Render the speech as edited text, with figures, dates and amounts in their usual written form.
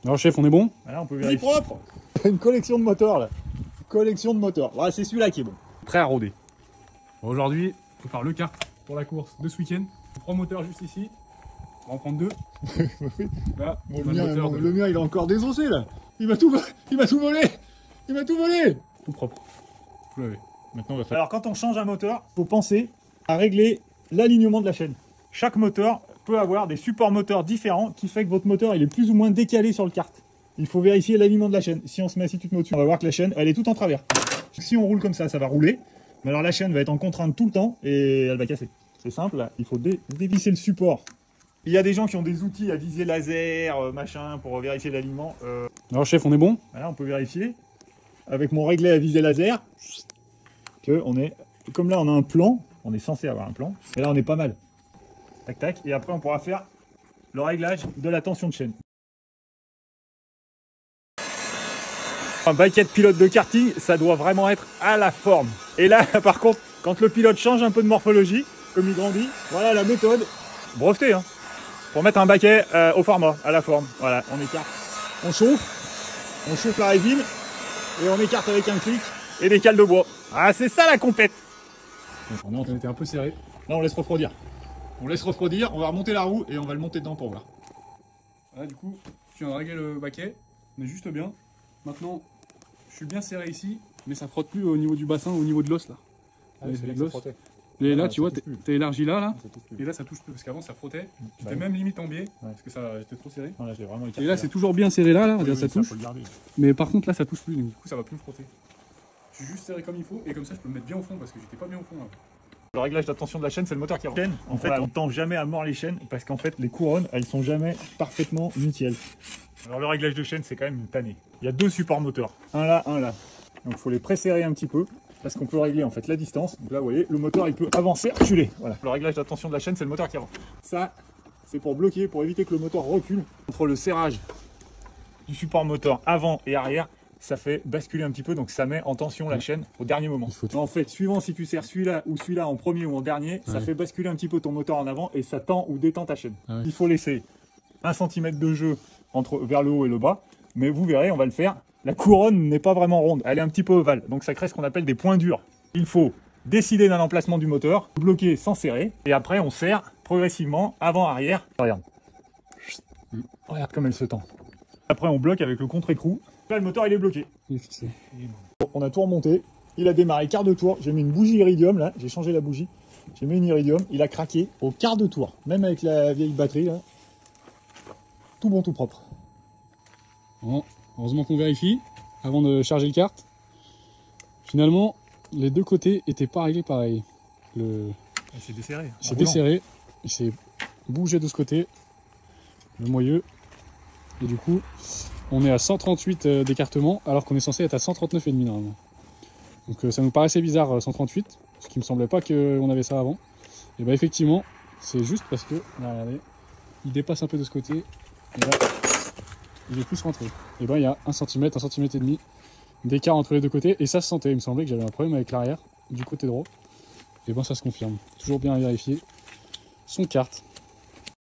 Alors chef, on est bon? Là, on peut vérifier. Propre. Une collection de moteurs là. Collection de moteurs. Voilà, c'est celui-là qui est bon. Prêt à rôder. Bon, aujourd'hui, on prépare le kart pour la course de ce week-end. 3 moteurs juste ici. On va en prendre 2. Là, Bon, le mien, il est encore désossé là. Il m'a tout volé. Il m'a tout volé. Tout propre. Vous l'avez. Maintenant, on va faire. Alors, quand on change un moteur, il faut penser à régler l'alignement de la chaîne. Chaque moteur peut avoir des supports moteurs différents qui fait que votre moteur il est plus ou moins décalé sur le kart. Il faut vérifier l'alignement de la chaîne. Si on se met assis tout au-dessus, on va voir que la chaîne, elle est toute en travers. Si on roule comme ça, ça va rouler. Mais alors la chaîne va être en contrainte tout le temps et elle va casser. C'est simple, là. Il faut dévisser le support. Il y a des gens qui ont des outils à visée laser, machin, pour vérifier l'alignement. Alors chef, on est bon? Là, on peut vérifier. Avec mon réglet à visée laser, que on est, comme là on a un plan, on est censé avoir un plan. Et là on est pas mal. Tac tac. Et après on pourra faire le réglage de la tension de chaîne. Un baquet de pilote de karting, ça doit vraiment être à la forme. Et là, par contre, quand le pilote change un peu de morphologie, comme il grandit, voilà la méthode. Breveté, hein. Pour mettre un baquet au format, à la forme. Voilà, on écarte. On chauffe la résine et on écarte avec un clic et des cales de bois. Ah, c'est ça la compète. On était un peu serré. Là, on laisse refroidir. On va remonter la roue et on va le monter dedans pour voir. Voilà, du coup, tu viens de régler le baquet. On est juste bien. Maintenant, je suis bien serré ici, mais ça frotte plus au niveau du bassin, au niveau de l'os là. Et là, tu vois, t'es élargi là, et là ça touche plus, parce qu'avant ça frottait. J'étais même limite en biais, parce que ça j'étais trop serré. Là, et là c'est toujours bien serré là, oui, ça touche. Mais par contre là ça touche plus, donc du coup ça va plus me frotter. Je suis juste serré comme il faut, et comme ça je peux me mettre bien au fond, parce que j'étais pas bien au fond là. Le réglage de la tension de la chaîne, c'est le moteur qui rentre. En fait, on tend jamais à mort les chaînes, parce qu'en fait les couronnes, elles sont jamais parfaitement nickel. Alors le réglage de chaîne, c'est quand même une tannée. Il y a 2 supports moteurs, un là, un là. Donc il faut les presserrer un petit peu. Parce qu'on peut régler en fait la distance. Donc là, vous voyez, le moteur il peut avancer, reculer. Voilà. Le réglage de la tension de la chaîne, c'est le moteur qui avance. Ça, c'est pour bloquer, pour éviter que le moteur recule. Entre le serrage du support moteur avant et arrière, ça fait basculer un petit peu. Donc ça met en tension la chaîne au dernier moment. En fait, suivant si tu serres celui-là ou celui-là en premier ou en dernier, ça fait basculer un petit peu ton moteur en avant et ça tend ou détend ta chaîne. Il faut laisser 1 cm de jeu vers le haut et le bas. Mais vous verrez, on va le faire. La couronne n'est pas vraiment ronde, elle est un petit peu ovale, donc ça crée ce qu'on appelle des points durs. Il faut décider d'un emplacement du moteur, bloquer sans serrer, et après on serre progressivement avant-arrière. Regarde. Regarde comme elle se tend. Après on bloque avec le contre-écrou. Là le moteur il est bloqué. Bon, on a tout remonté, il a démarré quart de tour, j'ai mis une bougie iridium là, j'ai changé la bougie. J'ai mis une iridium, il a craqué au quart de tour, même avec la vieille batterie là. Tout bon, tout propre. Bon. Heureusement qu'on vérifie avant de charger le kart. Finalement, les deux côtés étaient pas réglés pareil. C'est desserré. C'est desserré. Il s'est bougé de ce côté. Le moyeu. Et du coup, on est à 138 d'écartement alors qu'on est censé être à 139,5 normalement. Donc ça nous paraissait bizarre 138, ce qui me semblait pas qu'on avait ça avant. Et bah effectivement, c'est juste parce que, là, regardez, il dépasse un peu de ce côté. Et là, il est plus rentré. Et ben il y a 1 cm, 1 cm et demi d'écart entre les deux côtés. Et ça se sentait. Il me semblait que j'avais un problème avec l'arrière du côté droit. Et ben ça se confirme. Toujours bien vérifier son kart.